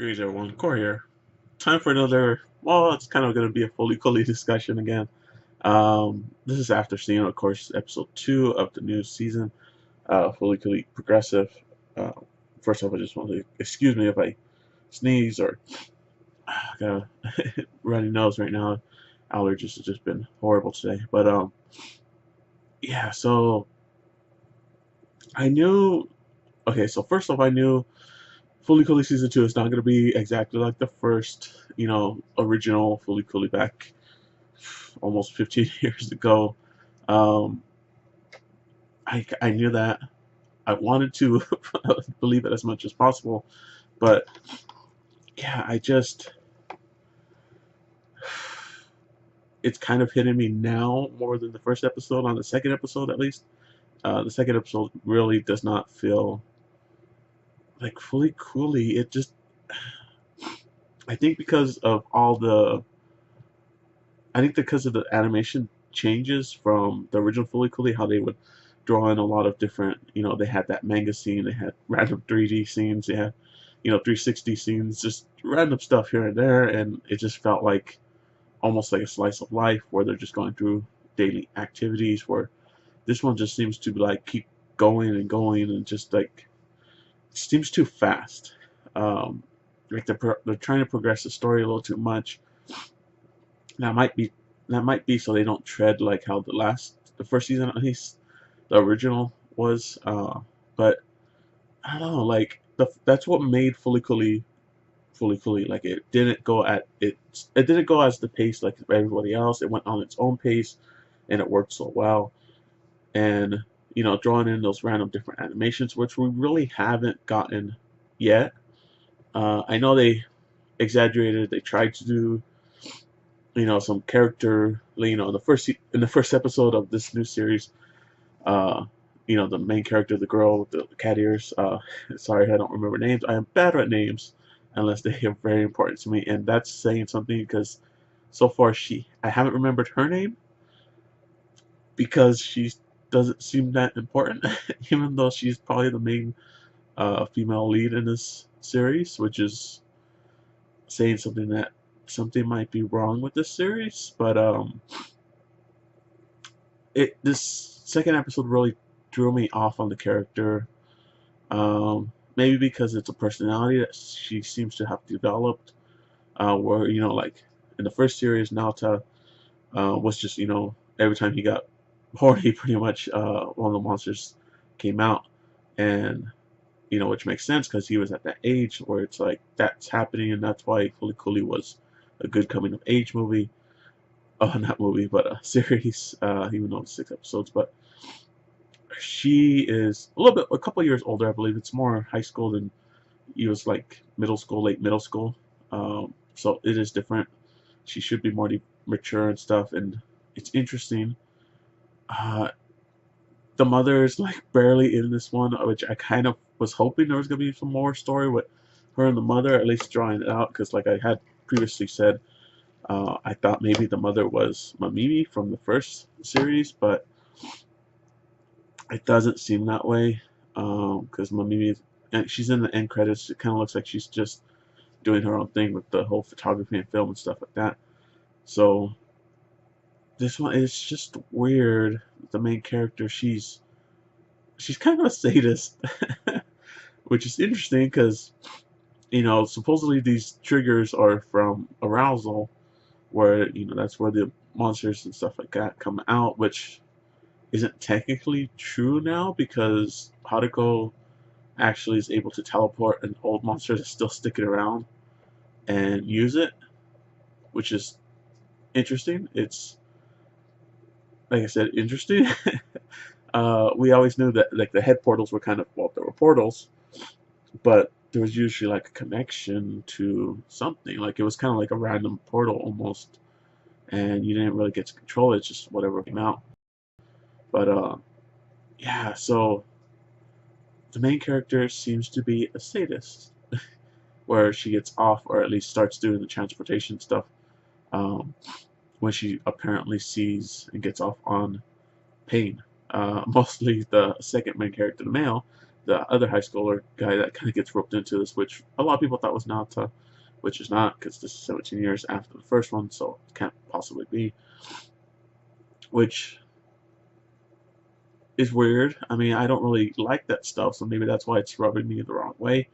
Greetings everyone, Core here. Time for another, well, it's kind of going to be a Fooly Cooly discussion again. This is after seeing, of course, episode 2 of the new season, Fooly Cooly Progressive. Uh, First off, I just want to excuse me if I sneeze or I got a runny nose right now. Allergies have just been horrible today. But yeah, so I knew, okay, so first off, I knew Fooly Cooly season 2 is not going to be exactly like the first, original Fooly Cooly back almost 15 years ago. Um, I knew that. I wanted to believe it as much as possible, but yeah, it's kind of hitting me now more than the first episode. On the second episode, at least, the second episode really does not feel like Fooly Cooly. It just, I think because of all the, I think because of the animation changes from the original Fooly Cooly, how they would draw in a lot of different, they had that manga scene, they had random 3D scenes, they had, 360 scenes, just random stuff here and there, and it just felt like almost like a slice of life where they're just going through daily activities. Where this one just seems to like keep going and just like it seems too fast. Like they're trying to progress the story a little too much. That might be so they don't tread like how the first season, at least the original was. But I don't know, like that's what made Fooly Cooly. Like it didn't go as the pace like everybody else. It went on its own pace, and it worked so well. And drawing in those random different animations, which we really haven't gotten yet. I know they exaggerated. They tried to do some character. In the first episode of this new series, uh, the main character, the girl with the cat ears. Sorry, I don't remember names. I am bad at names unless they are very important to me, and that's saying something because so far I haven't remembered her name because she doesn't seem that important, even though she's probably the main female lead in this series, which is saying something that something might be wrong with this series. But this second episode really drew me off on the character. Maybe because it's a personality that she seems to have developed. Where like in the first series, Naota was just every time he got horny, pretty much one of the monsters came out, and which makes sense because he was at that age where it's like that's happening, and that's why Fooly Cooly was a good coming of age movie. Oh, not movie, but a series. Even though it's 6 episodes, but she is a couple years older, I believe. It's more high school than he was like middle school, late middle school. So it is different. She should be more mature and stuff, and it's interesting. Uh, the mother is like barely in this one, which I kind of was hoping there was gonna be some more story with her and the mother, at least drawing it out, because like I had previously said, I thought maybe the mother was Mamimi from the first series, but it doesn't seem that way. Because Mamimi, and she's in the end credits. It kind of looks like she's just doing her own thing with the whole photography and film and stuff like that. So this one is just weird. The main character, she's kind of a sadist, which is interesting because supposedly these triggers are from arousal, where that's where the monsters and stuff like that come out, which isn't technically true now because Haruko actually is able to teleport an old monster that's still sticking around and use it, which is interesting. It's like I said, interesting. We always knew that like the head portals were kind of, well, there were portals, but there was usually like a connection to something. Like it was kind of like a random portal almost, and you didn't really get to control it. It's just whatever came out. But yeah, so the main character seems to be a sadist, where she gets off, or at least starts doing the transportation stuff, um, when she apparently sees and gets off on pain. Mostly the second main character, the male, the other high schooler guy that kind of gets roped into this, which a lot of people thought was Naota, which is not, because this is 17 years after the first one, so it can't possibly be. Which is weird. I mean, I don't really like that stuff, so maybe that's why it's rubbing me the wrong way.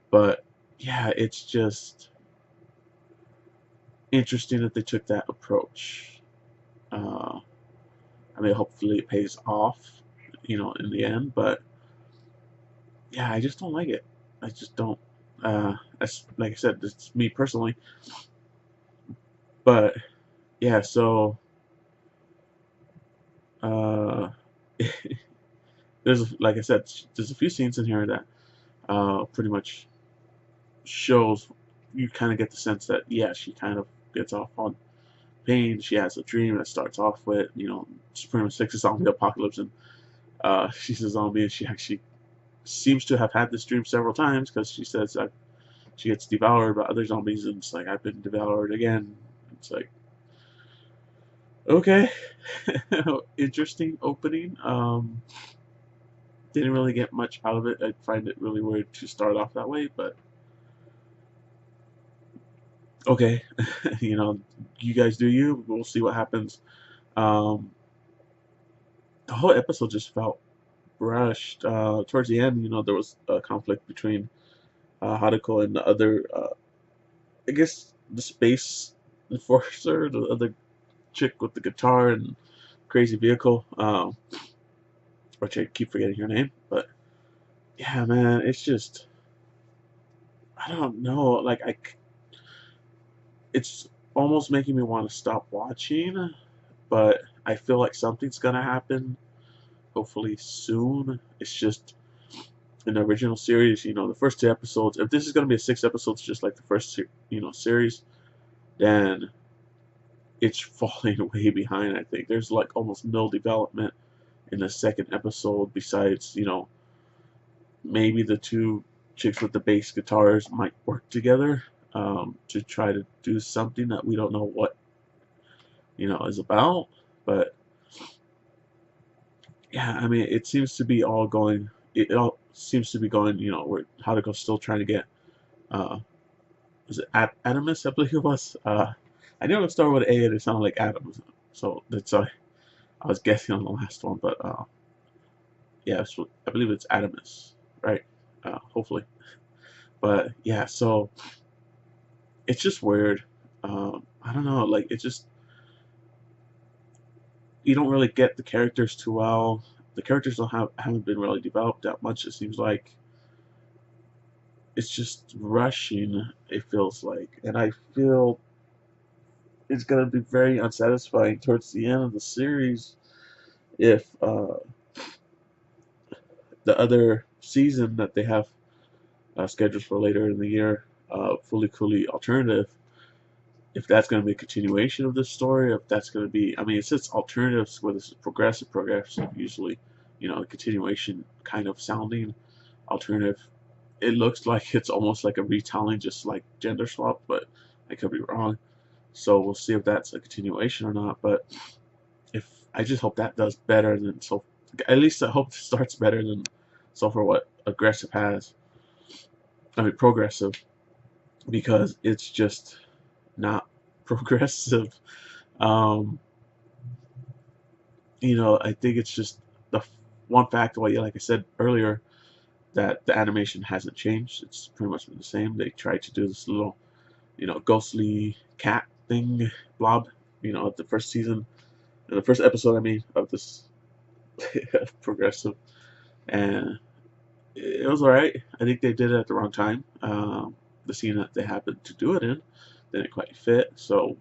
But yeah, it's just interesting that they took that approach. Uh, I mean, hopefully it pays off, in the end. But yeah, I just don't like it. I just don't. That's, like I said, it's me personally. But yeah, so uh, like I said, there's a few scenes in here that pretty much shows, you kind of get the sense that, yeah, she kind of gets off on pain. She has a dream that starts off with, Supreme Six is zombie apocalypse, and she's a zombie, and she actually seems to have had this dream several times, because she says that she gets devoured by other zombies, and it's like, I've been devoured again. It's like, okay. Interesting opening. Didn't really get much out of it. I find it really weird to start off that way, but okay. You guys do you. We'll see what happens. Um, the whole episode just felt rushed. Towards the end, there was a conflict between Haruko and the other, I guess, the space enforcer, the other chick with the guitar and crazy vehicle, which I keep forgetting her name. But yeah, man, it's just, I don't know. Like, it's almost making me want to stop watching, but I feel like something's gonna happen. Hopefully soon. It's just, in the original series, the first 2 episodes. If this is gonna be a 6 episodes, just like the first, series, then it's falling way behind. I think there's like almost no development in the second episode, besides, maybe the two chicks with the bass guitars might work together, to try to do something that we don't know what, is about. But yeah, I mean, it seems to be all going. It all seems to be going. Where Haruko's still trying to get. Was it Adamus? I believe it was. I knew it would start with A, and it sounded like Adams. So that's I was guessing on the last one, but yeah, so I believe it's Adamus, right? Hopefully, but yeah, so it's just weird. I don't know, like, it just, you don't really get the characters too well. The characters haven't been really developed that much. It seems like it's just rushing. It feels like, and I feel it's gonna be very unsatisfying towards the end of the series if the other season that they have scheduled for later in the year, Fooly Cooly Alternative, if that's going to be a continuation of this story, if that's going to be, I mean, it says alternatives where this is progressive, usually, a continuation kind of sounding alternative. It looks like it's almost like a retelling, just like Gender Swap, but I could be wrong. So we'll see if that's a continuation or not. But if I just hope that does better than so, at least I hope it starts better than so far what Aggressive has. I mean, Progressive, because it's just not progressive. Um, I think it's just the one fact, like I said earlier, that the animation hasn't changed. It's pretty much been the same. They tried to do this little, ghostly cat thing, blob, at the first season, in the first episode, I mean, of this progressive, and it was alright. I think they did it at the wrong time. The scene that they happened to do it in didn't quite fit. So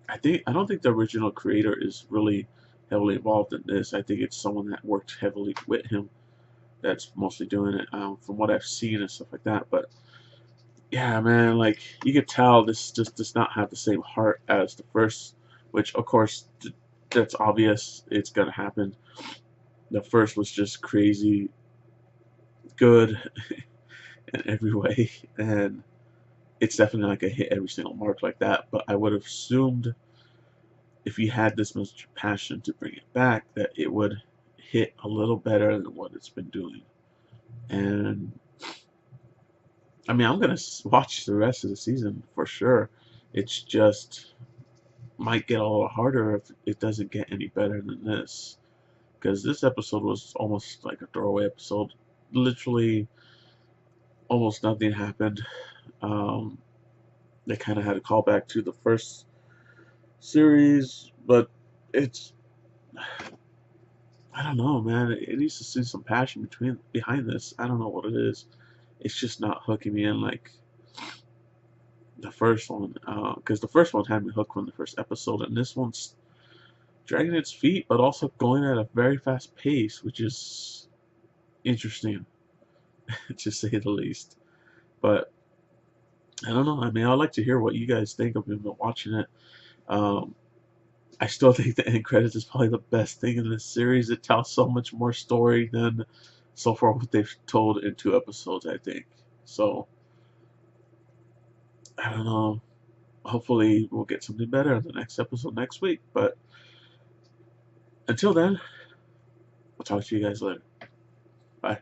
I don't think the original creator is really heavily involved in this. I think it's someone that worked heavily with him that's mostly doing it, from what I've seen and stuff like that. But yeah, man, like, you could tell this just does not have the same heart as the first, which of course that's obvious. It's gonna happen. The first was just crazy good in every way, and it's definitely like a hit every single mark like that. But I would have assumed, if you had this much passion to bring it back, that it would hit a little better than what it's been doing. And I mean, I'm gonna watch the rest of the season for sure. It's just might get a little harder if it doesn't get any better than this. Because this episode was almost like a throwaway episode. Literally, almost nothing happened. Um, they kind of had a callback to the first series, but it's I don't know, man. It needs to see some passion behind this. I don't know what it is. It's just not hooking me in like the first one, because the first one had me hooked from the first episode, and this one's dragging its feet, but also going at a very fast pace, which is interesting, to say the least. But I don't know. I mean, I'd like to hear what you guys think of him watching it. Um, I still think the end credits is probably the best thing in this series. It tells so much more story than so far what they've told in 2 episodes, I think. So, I don't know. Hopefully, we'll get something better in the next episode next week. But until then, I'll talk to you guys later. Bye.